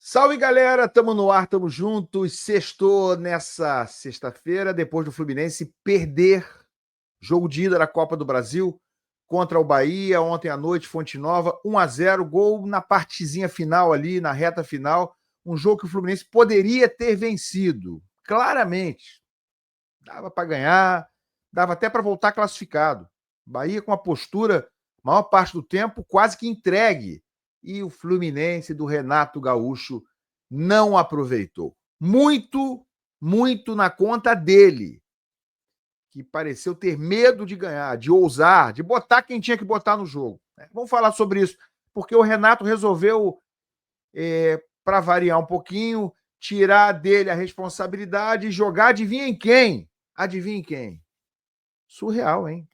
Salve, galera! Tamo no ar, tamo juntos. Sextou nessa sexta-feira, depois do Fluminense perder jogo de ida da Copa do Brasil contra o Bahia. Ontem à noite, Fonte Nova, 1-0, gol na partezinha final ali, na reta final. Um jogo que o Fluminense poderia ter vencido, claramente. Dava para ganhar, dava até para voltar classificado. Bahia com a postura, maior parte do tempo, quase que entregue. E o Fluminense do Renato Gaúcho não aproveitou. Muito na conta dele, que pareceu ter medo de ganhar, de ousar, de botar quem tinha que botar no jogo. Vamos falar sobre isso, porque o Renato resolveu, para variar um pouquinho, tirar dele a responsabilidade e jogar, adivinha em quem? Adivinha em quem? Surreal, hein?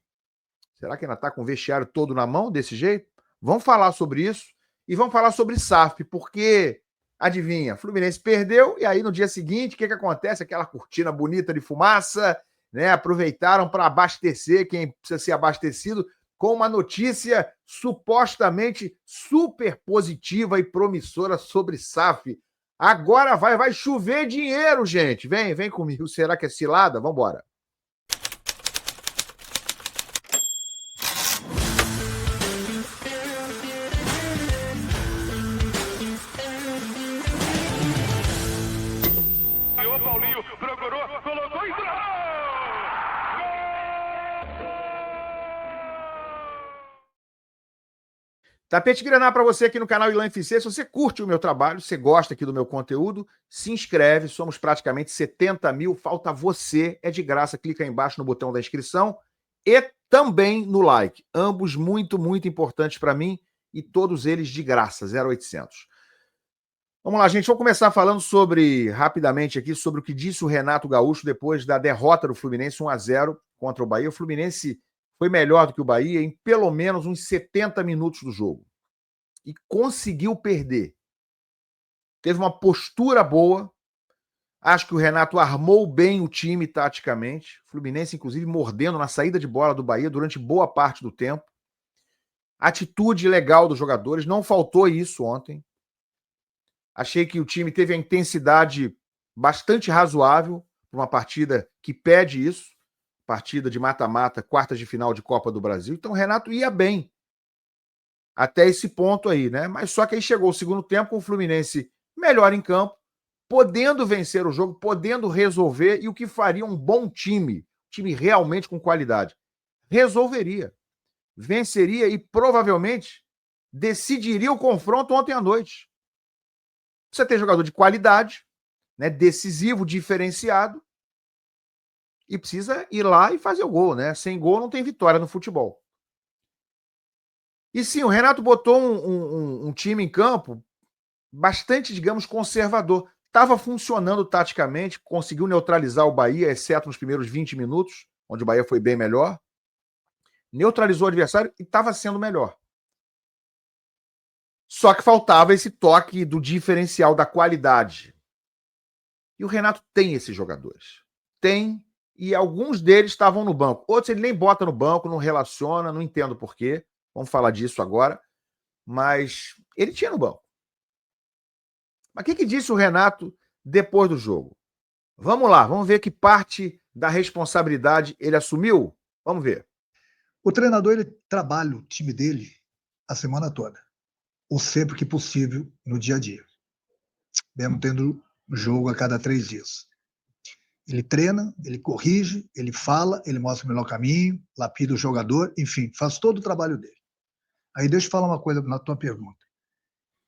Será que ainda está com o vestiário todo na mão desse jeito? Vamos falar sobre isso e vamos falar sobre SAF, porque, adivinha, Fluminense perdeu e aí no dia seguinte, o que acontece? Aquela cortina bonita de fumaça, né? Aproveitaram para abastecer quem precisa ser abastecido com uma notícia supostamente super positiva e promissora sobre SAF. Agora vai chover dinheiro, gente. Vem comigo. Será que é cilada? Vamos embora. Tapete Grená para você aqui no canal Ilan FC. Se você curte o meu trabalho, você gosta aqui do meu conteúdo, se inscreve. Somos praticamente 70 mil. Falta você. É de graça. Clica aí embaixo no botão da inscrição e também no like. Ambos muito importantes para mim e todos eles de graça. 0800. Vamos lá, gente. Vamos começar falando rapidamente aqui, sobre o que disse o Renato Gaúcho depois da derrota do Fluminense 1-0 contra o Bahia. O Fluminense foi melhor do que o Bahia em pelo menos uns 70 minutos do jogo. E conseguiu perder. Teve uma postura boa. Acho que o Renato armou bem o time taticamente. O Fluminense, inclusive, mordendo na saída de bola do Bahia durante boa parte do tempo. Atitude legal dos jogadores. Não faltou isso ontem. Achei que o time teve a intensidade bastante razoável para uma partida que pede isso. Partida de mata-mata, quartas de final de Copa do Brasil. Então o Renato ia bem até esse ponto aí, né? Mas só que aí chegou o segundo tempo com o Fluminense melhor em campo, podendo vencer o jogo, podendo resolver, e o que faria um bom time realmente com qualidade, resolveria, venceria e provavelmente decidiria o confronto ontem à noite. Você tem jogador de qualidade, né? Decisivo, diferenciado, e precisa ir lá e fazer o gol, né? Sem gol não tem vitória no futebol. E sim, o Renato botou um time em campo bastante, digamos, conservador. Estava funcionando taticamente, conseguiu neutralizar o Bahia, exceto nos primeiros 20 minutos, onde o Bahia foi bem melhor. Neutralizou o adversário e estava sendo melhor. Só que faltava esse toque do diferencial, da qualidade. E o Renato tem esses jogadores. Tem, e alguns deles estavam no banco. Outros ele nem bota no banco, não relaciona, não entendo por quê. Vamos falar disso agora. Mas ele tinha no banco. Mas o que disse o Renato depois do jogo? Vamos lá, vamos ver que parte da responsabilidade ele assumiu? Vamos ver. O treinador, ele trabalha o time dele a semana toda, ou sempre que possível no dia a dia, mesmo tendo jogo a cada 3 dias. Ele treina, ele corrige, ele fala, ele mostra o melhor caminho, lapida o jogador, enfim, faz todo o trabalho dele. Aí deixa eu falar uma coisa na tua pergunta.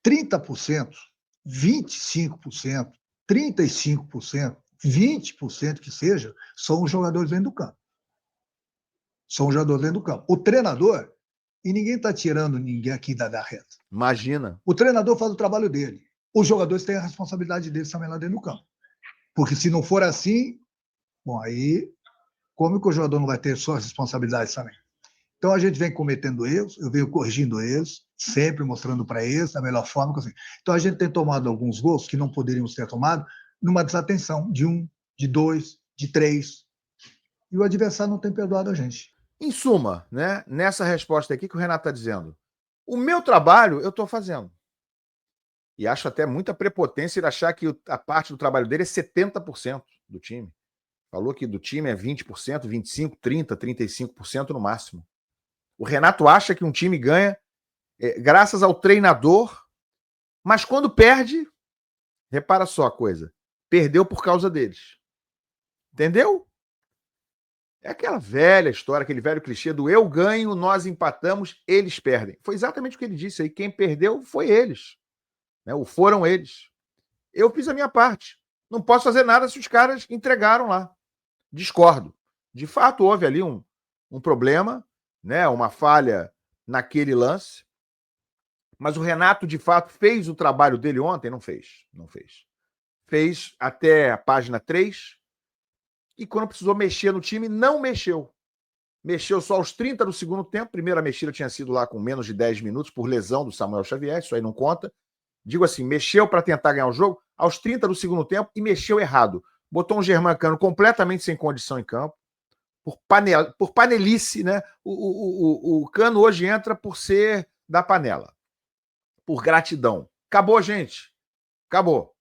30%, 25%, 35%, 20% que seja, são os jogadores dentro do campo. São os jogadores dentro do campo. O treinador, e ninguém está tirando ninguém aqui da reta. Imagina. O treinador faz o trabalho dele. Os jogadores têm a responsabilidade deles também lá dentro do campo. Porque se não for assim, bom, aí como que o jogador não vai ter suas responsabilidades também? Então a gente vem cometendo erros, eu venho corrigindo eles, sempre mostrando para eles da melhor forma. Assim. Então a gente tem tomado alguns gols que não poderíamos ter tomado numa desatenção de 1, de 2, de 3. E o adversário não tem perdoado a gente. Em suma, né, nessa resposta aqui que o Renato está dizendo, o meu trabalho eu estou fazendo. E acho até muita prepotência ele achar que a parte do trabalho dele é 70% do time. Falou que do time é 20%, 25%, 30%, 35% no máximo. O Renato acha que um time ganha graças ao treinador, mas quando perde, repara só a coisa, perdeu por causa deles. Entendeu? É aquela velha história, aquele velho clichê do eu ganho, nós empatamos, eles perdem. Foi exatamente o que ele disse aí. Quem perdeu foi eles. Né? Ou foram eles. Eu fiz a minha parte. Não posso fazer nada se os caras entregaram lá. Discordo. De fato, houve ali um problema, né? Uma falha naquele lance. Mas o Renato, de fato, fez o trabalho dele ontem? Não fez. Não fez. Fez até a página 3. E quando precisou mexer no time, não mexeu. Mexeu só aos 30 do segundo tempo. Primeira mexida tinha sido lá com menos de 10 minutos por lesão do Samuel Xavier. Isso aí não conta. Digo assim, mexeu para tentar ganhar o jogo aos 30 do segundo tempo e mexeu errado. Botou um Germancano completamente sem condição em campo. Por panelice, né? O Cano hoje entra por ser da panela. Por gratidão. Acabou, gente. Acabou.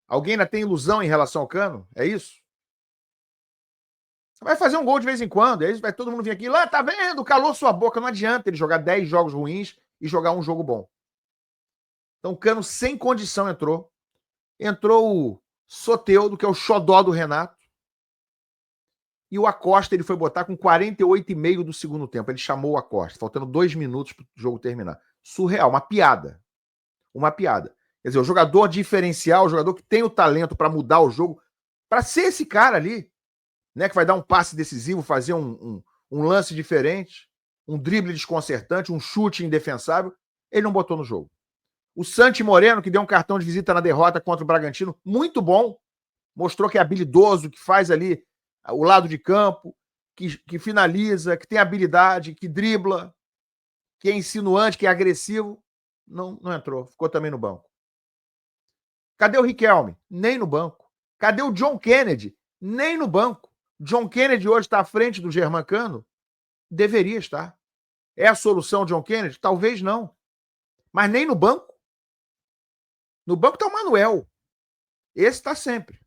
Alguém ainda tem ilusão em relação ao Cano? É isso? Vai fazer um gol de vez em quando, aí vai todo mundo vir aqui, lá, tá vendo? Calou sua boca. Não adianta ele jogar 10 jogos ruins e jogar um jogo bom. Então o Cano sem condição entrou. Entrou o Soteldo, que é o xodó do Renato. E o Acosta ele foi botar com 48,5 do segundo tempo. Ele chamou o Acosta, faltando 2 minutos para o jogo terminar. Surreal, uma piada. Uma piada. Quer dizer, o jogador diferencial, o jogador que tem o talento para mudar o jogo, para ser esse cara ali, né, que vai dar um passe decisivo, fazer um lance diferente, um drible desconcertante, um chute indefensável, ele não botou no jogo. O Santi Moreno, que deu um cartão de visita na derrota contra o Bragantino, muito bom, mostrou que é habilidoso, que faz ali o lado de campo, que finaliza, que tem habilidade, que dribla, que é insinuante, que é agressivo, não entrou, ficou também no banco. Cadê o Riquelme? Nem no banco. Cadê o John Kennedy? Nem no banco. John Kennedy hoje está à frente do Germancano? Deveria estar. É a solução, John Kennedy? Talvez não. Mas nem no banco. No banco está o Manuel. Esse está sempre.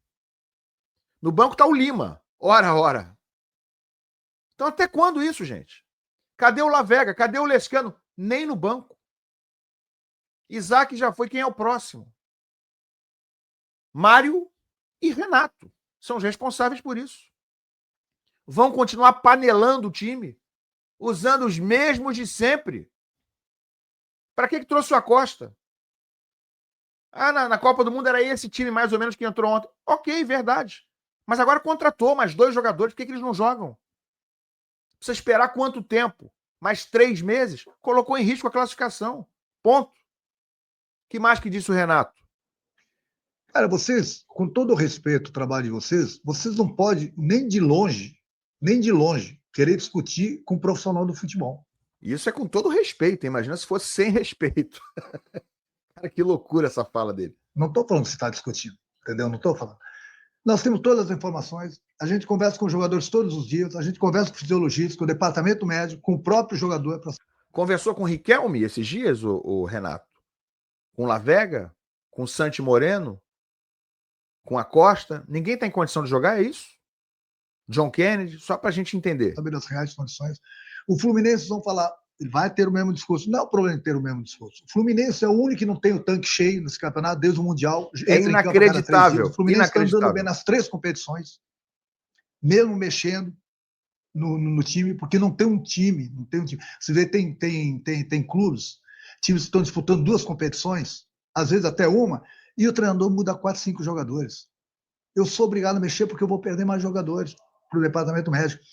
No banco está o Lima. Ora. Então até quando isso, gente? Cadê o Lavega? Cadê o Lescano? Nem no banco. Isaac já foi. Quem é o próximo? Mário e Renato são os responsáveis por isso. Vão continuar panelando o time, usando os mesmos de sempre. Para que trouxe o Acosta? Na Copa do Mundo era esse time mais ou menos que entrou ontem. Ok, verdade. Mas agora contratou mais 2 jogadores. Por que eles não jogam? Precisa esperar quanto tempo? Mais 3 meses? Colocou em risco a classificação. Ponto. Que mais que disse o Renato? Cara, vocês, com todo o respeito ao trabalho de vocês não podem nem de longe, querer discutir com um profissional do futebol. Isso é com todo respeito. Imagina se fosse sem respeito. Cara, que loucura essa fala dele. Não estou falando que você está discutindo, entendeu? Não estou falando. Nós temos todas as informações, a gente conversa com os jogadores todos os dias, a gente conversa com os fisiologistas, com o departamento médico, com o próprio jogador. Conversou com o Riquelme esses dias, o Renato? Com o Lavega? Com o Santi Moreno? Com a Costa? Ninguém está em condição de jogar, é isso? John Kennedy? Só para a gente entender. Saber das reais condições. O Fluminense, vão falar, vai ter o mesmo discurso. Não é o problema de ter o mesmo discurso. O Fluminense é o único que não tem o tanque cheio nesse campeonato desde o Mundial. É inacreditável. O Fluminense está andando bem nas 3 competições, mesmo mexendo no time, porque não tem um time. Você vê, tem clubes, times que estão disputando 2 competições, às vezes até uma, e o treinador muda 4, 5 jogadores. Eu sou obrigado a mexer porque eu vou perder mais jogadores para o departamento médico.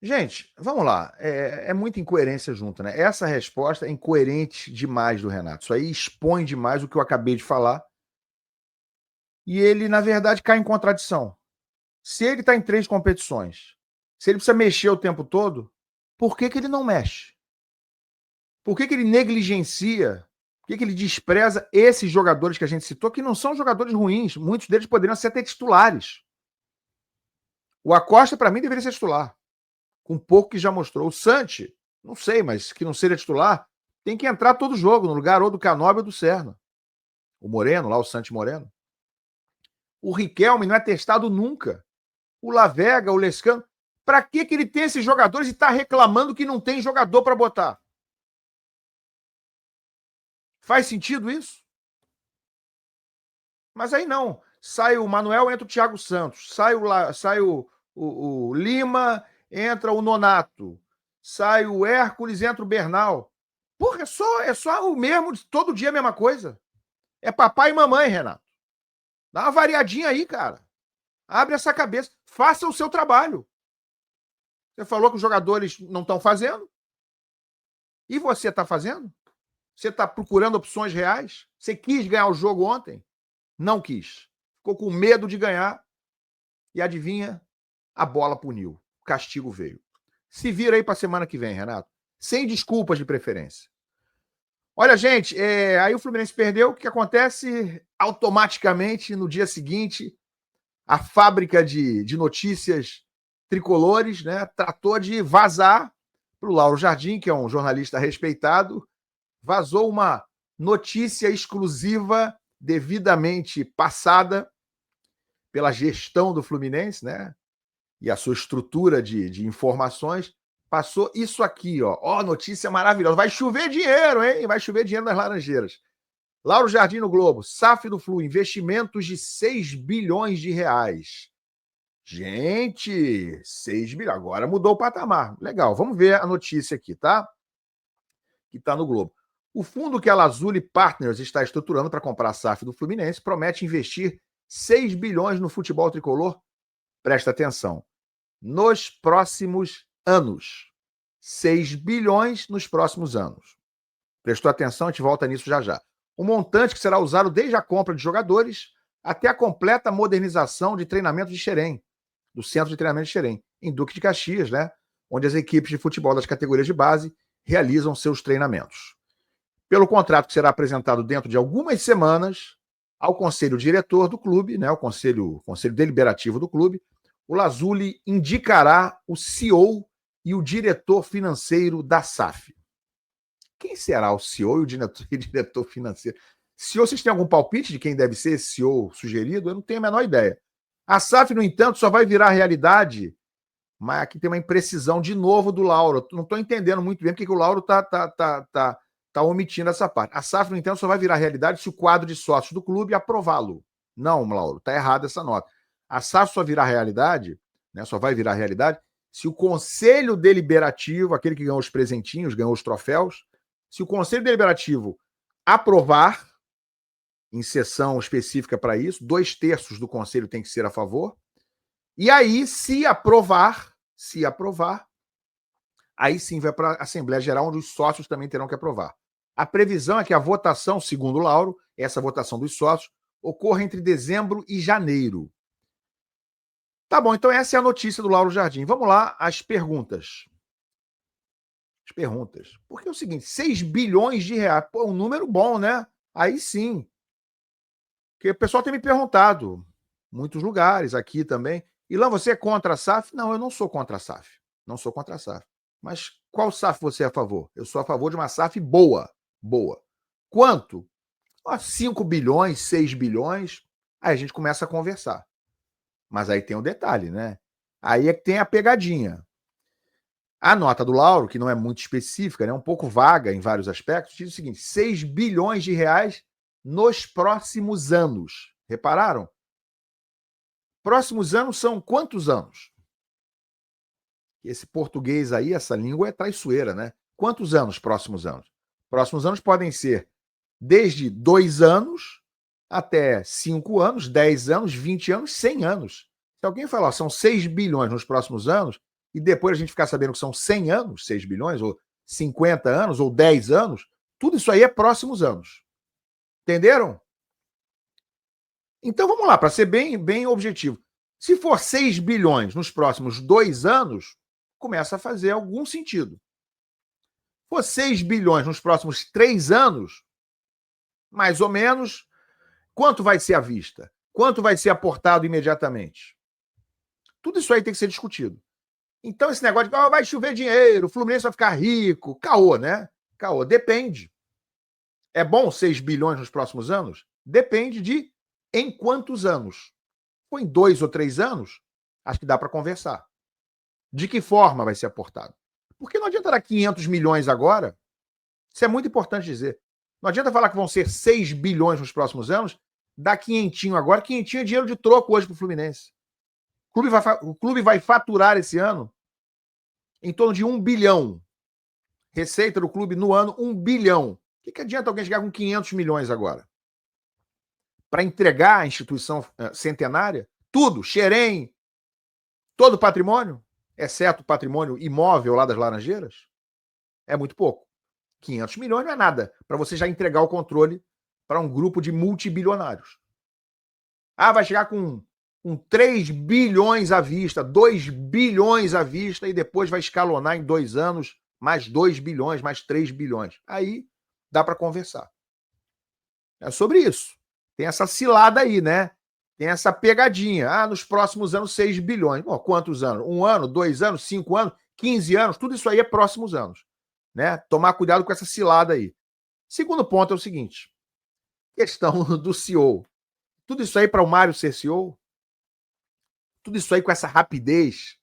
Gente, vamos lá. É muita incoerência junto, né? Essa resposta é incoerente demais do Renato. Isso aí expõe demais o que eu acabei de falar. E ele, na verdade, cai em contradição. Se ele está em 3 competições, se ele precisa mexer o tempo todo, por que ele não mexe? Por que ele negligencia? Por que ele despreza esses jogadores que a gente citou, que não são jogadores ruins? Muitos deles poderiam ser até titulares. O Acosta, para mim, deveria ser titular. Com pouco que já mostrou. O Santi, não sei, mas que não seja titular, tem que entrar todo jogo, no lugar ou do Canóbio ou do Serna. o Moreno, lá o Santi Moreno. O Riquelme não é testado nunca. O Lavega, o Lescano. Para que ele tem esses jogadores e está reclamando que não tem jogador para botar? Faz sentido isso? Mas aí não. Sai o Manuel, entra o Thiago Santos. Sai o Lima, entra o Nonato. Sai o Hércules, entra o Bernal. Porra, é só o mesmo, todo dia a mesma coisa. É papai e mamãe, Renato. Dá uma variadinha aí, cara. Abre essa cabeça. Faça o seu trabalho. Você falou que os jogadores não estão fazendo. E você está fazendo? Você está procurando opções reais? Você quis ganhar o jogo ontem? Não quis. Ficou com medo de ganhar. E adivinha? A bola puniu. O castigo veio. Se vira aí para a semana que vem, Renato. Sem desculpas de preferência. Olha, gente, aí o Fluminense perdeu. O que acontece? Automaticamente, no dia seguinte, a fábrica de notícias tricolores, né, tratou de vazar para o Lauro Jardim, que é um jornalista respeitado, vazou uma notícia exclusiva devidamente passada pela gestão do Fluminense, né, e a sua estrutura de informações, passou isso aqui, ó, notícia maravilhosa. Vai chover dinheiro, hein? Vai chover dinheiro nas Laranjeiras. Lauro Jardim no Globo, SAF do Flu, investimentos de 6 bilhões de reais. Gente, 6 bilhões, agora mudou o patamar. Legal, vamos ver a notícia aqui, tá? Que tá no Globo. O fundo que a Lazuli Partners está estruturando para comprar a SAF do Fluminense promete investir 6 bilhões no futebol tricolor. Presta atenção. Nos próximos anos. 6 bilhões nos próximos anos. Prestou atenção? A gente volta nisso já já. Um montante que será usado desde a compra de jogadores até a completa modernização de treinamento de Xerém, do Centro de Treinamento de Xerém, em Duque de Caxias, né? Onde as equipes de futebol das categorias de base realizam seus treinamentos. Pelo contrato que será apresentado dentro de algumas semanas ao conselho diretor do clube, né? O conselho deliberativo do clube, o Lazuli indicará o CEO e o diretor financeiro da SAF. Quem será o CEO e o diretor financeiro? CEO, vocês têm algum palpite de quem deve ser esse CEO sugerido? Eu não tenho a menor ideia. A SAF, no entanto, só vai virar realidade, mas aqui tem uma imprecisão de novo do Lauro. Não estou entendendo muito bem porque o Lauro está omitindo essa parte. A SAF, no entanto, só vai virar realidade se o quadro de sócios do clube aprová-lo. Não, Lauro, está errada essa nota. A SAF só virá realidade, né, só vai virar realidade se o conselho deliberativo, aquele que ganhou os presentinhos, ganhou os troféus, se o conselho deliberativo aprovar, em sessão específica para isso, 2/3 do conselho tem que ser a favor, e aí, se aprovar, aí sim vai para a Assembleia Geral, onde os sócios também terão que aprovar. A previsão é que a votação, segundo o Lauro, essa votação dos sócios, ocorra entre dezembro e janeiro. Tá bom, então essa é a notícia do Lauro Jardim. Vamos lá, as perguntas. Porque é o seguinte, 6 bilhões de reais, pô, um número bom, né? Aí sim. Porque o pessoal tem me perguntado, muitos lugares, aqui também. Ilan, você é contra a SAF? Não, eu não sou contra a SAF. Não sou contra a SAF. Mas qual SAF você é a favor? Eu sou a favor de uma SAF boa. Boa. Quanto? 5 bilhões, 6 bilhões. Aí a gente começa a conversar. Mas aí tem um detalhe, né? Aí é que tem a pegadinha. A nota do Lauro, que não é muito específica, né, um pouco vaga em vários aspectos, diz o seguinte: 6 bilhões de reais nos próximos anos. Repararam? Próximos anos são quantos anos? Esse português aí, essa língua é traiçoeira, né? Quantos anos, próximos anos? Próximos anos podem ser desde 2 anos até 5 anos, 10 anos, 20 anos, 100 anos. Se alguém falar, são 6 bilhões nos próximos anos, e depois a gente ficar sabendo que são 100 anos, 6 bilhões, ou 50 anos, ou 10 anos, tudo isso aí é próximos anos. Entenderam? Então vamos lá, para ser bem objetivo. Se for 6 bilhões nos próximos 2 anos, começa a fazer algum sentido. Se for 6 bilhões nos próximos 3 anos, mais ou menos, quanto vai ser à vista? Quanto vai ser aportado imediatamente? Tudo isso aí tem que ser discutido. Então, esse negócio de vai chover dinheiro, o Fluminense vai ficar rico, caô, né? Caô, depende. É bom 6 bilhões nos próximos anos? Depende de em quantos anos. Ou em 2 ou 3 anos, acho que dá para conversar. De que forma vai ser aportado? Porque não adianta dar 500 milhões agora. Isso é muito importante dizer. Não adianta falar que vão ser 6 bilhões nos próximos anos, dar 500 agora. 500 é dinheiro de troco hoje para o Fluminense. O clube vai faturar esse ano em torno de 1 bilhão. Receita do clube no ano, 1 bilhão. O que adianta alguém chegar com 500 milhões agora? Para entregar a instituição centenária? Tudo, xerém, todo o patrimônio, exceto o patrimônio imóvel lá das Laranjeiras? É muito pouco. 500 milhões não é nada para você já entregar o controle para um grupo de multibilionários. Ah, vai chegar com 3 bilhões à vista, 2 bilhões à vista e depois vai escalonar em 2 anos mais 2 bilhões, mais 3 bilhões. Aí dá para conversar. É sobre isso. Tem essa cilada aí, né? Tem essa pegadinha. Ah, nos próximos anos, 6 bilhões. Bom, quantos anos? 1 ano, 2 anos, 5 anos, 15 anos? Tudo isso aí é próximos anos. Né? Tomar cuidado com essa cilada aí. Segundo ponto é o seguinte. Questão do CEO. Tudo isso aí para o Mário ser CEO? Tudo isso aí com essa rapidez,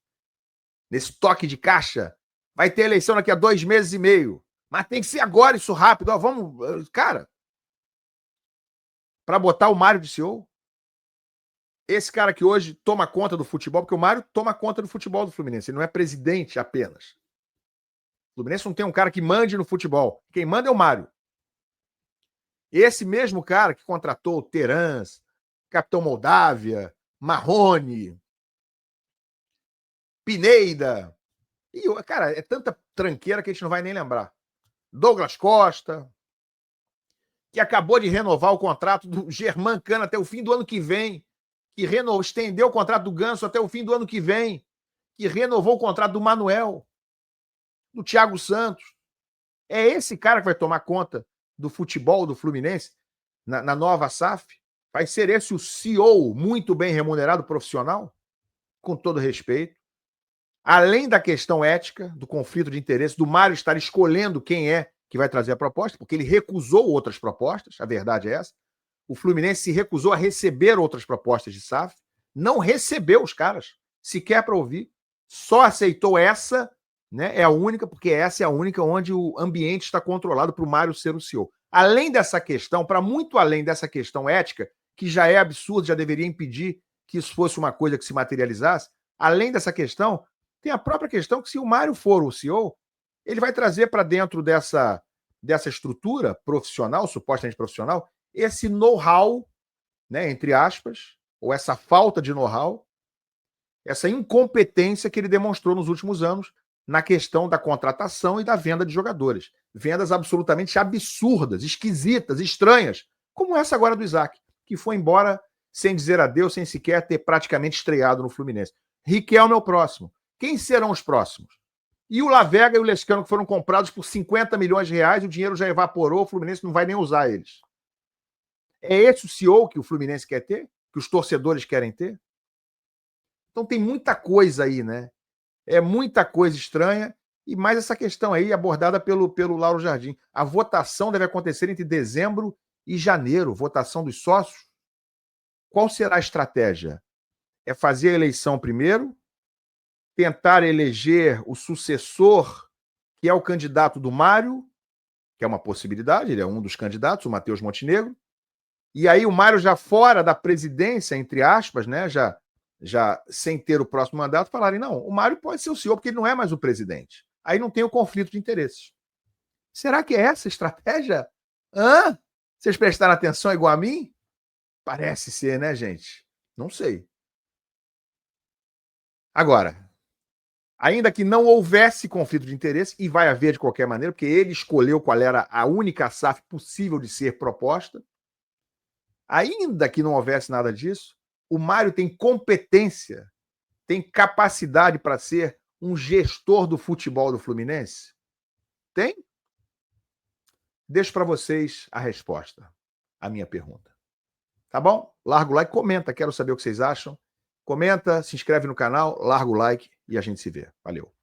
nesse toque de caixa? Vai ter eleição daqui a 2 meses e meio. Mas tem que ser agora isso rápido. Ó, vamos, cara, para botar o Mário de CEO? Esse cara que hoje toma conta do futebol, porque o Mário toma conta do futebol do Fluminense, ele não é presidente apenas. O Fluminense não tem um cara que mande no futebol. Quem manda é o Mário. Esse mesmo cara que contratou o Terans, Capitão Moldávia, Marrone, Pineda. E, cara, é tanta tranqueira que a gente não vai nem lembrar. Douglas Costa, que acabou de renovar o contrato do Germán Cano até o fim do ano que vem, que estendeu o contrato do Ganso até o fim do ano que vem, que renovou o contrato do Manuel, do Thiago Santos. É esse cara que vai tomar conta do futebol do Fluminense na nova SAF? Vai ser esse o CEO muito bem remunerado profissional? Com todo respeito. Além da questão ética, do conflito de interesse, do Mário estar escolhendo quem é que vai trazer a proposta, porque ele recusou outras propostas, a verdade é essa. O Fluminense se recusou a receber outras propostas de SAF, não recebeu os caras, sequer para ouvir, só aceitou essa, né? É a única, porque essa é a única onde o ambiente está controlado para o Mário ser o CEO. Além dessa questão, para muito além dessa questão ética, que já é absurdo, já deveria impedir que isso fosse uma coisa que se materializasse, além dessa questão, tem a própria questão que se o Mário for o CEO, ele vai trazer para dentro dessa estrutura profissional, supostamente profissional, esse know-how, né, entre aspas, ou essa falta de know-how, essa incompetência que ele demonstrou nos últimos anos na questão da contratação e da venda de jogadores. Vendas absolutamente absurdas, esquisitas, estranhas, como essa agora do Isaac, que foi embora sem dizer adeus, sem sequer ter praticamente estreado no Fluminense. Riquelme é o próximo. Quem serão os próximos? E o Lavega e o Lescano, que foram comprados por 50 milhões de reais, o dinheiro já evaporou, o Fluminense não vai nem usar eles. É esse o CEO que o Fluminense quer ter? Que os torcedores querem ter? Então tem muita coisa aí, né? É muita coisa estranha, e mais essa questão aí abordada pelo Lauro Jardim. A votação deve acontecer entre dezembro e janeiro, votação dos sócios. Qual será a estratégia? É fazer a eleição primeiro, tentar eleger o sucessor, que é o candidato do Mário, que é uma possibilidade, ele é um dos candidatos, o Matheus Montenegro, e aí o Mário já fora da presidência, entre aspas, né, já sem ter o próximo mandato, falarem, não, o Mário pode ser o CEO, porque ele não é mais o presidente. Aí não tem o conflito de interesses. Será que é essa a estratégia? Hã? Vocês prestaram atenção igual a mim? Parece ser, né, gente? Não sei. Agora, ainda que não houvesse conflito de interesse, e vai haver de qualquer maneira, porque ele escolheu qual era a única SAF possível de ser proposta, ainda que não houvesse nada disso, o Mário tem competência, tem capacidade para ser um gestor do futebol do Fluminense? Tem? Deixo para vocês a resposta à minha pergunta. Tá bom? Larga o like, comenta, quero saber o que vocês acham. Comenta, se inscreve no canal, larga o like e a gente se vê. Valeu.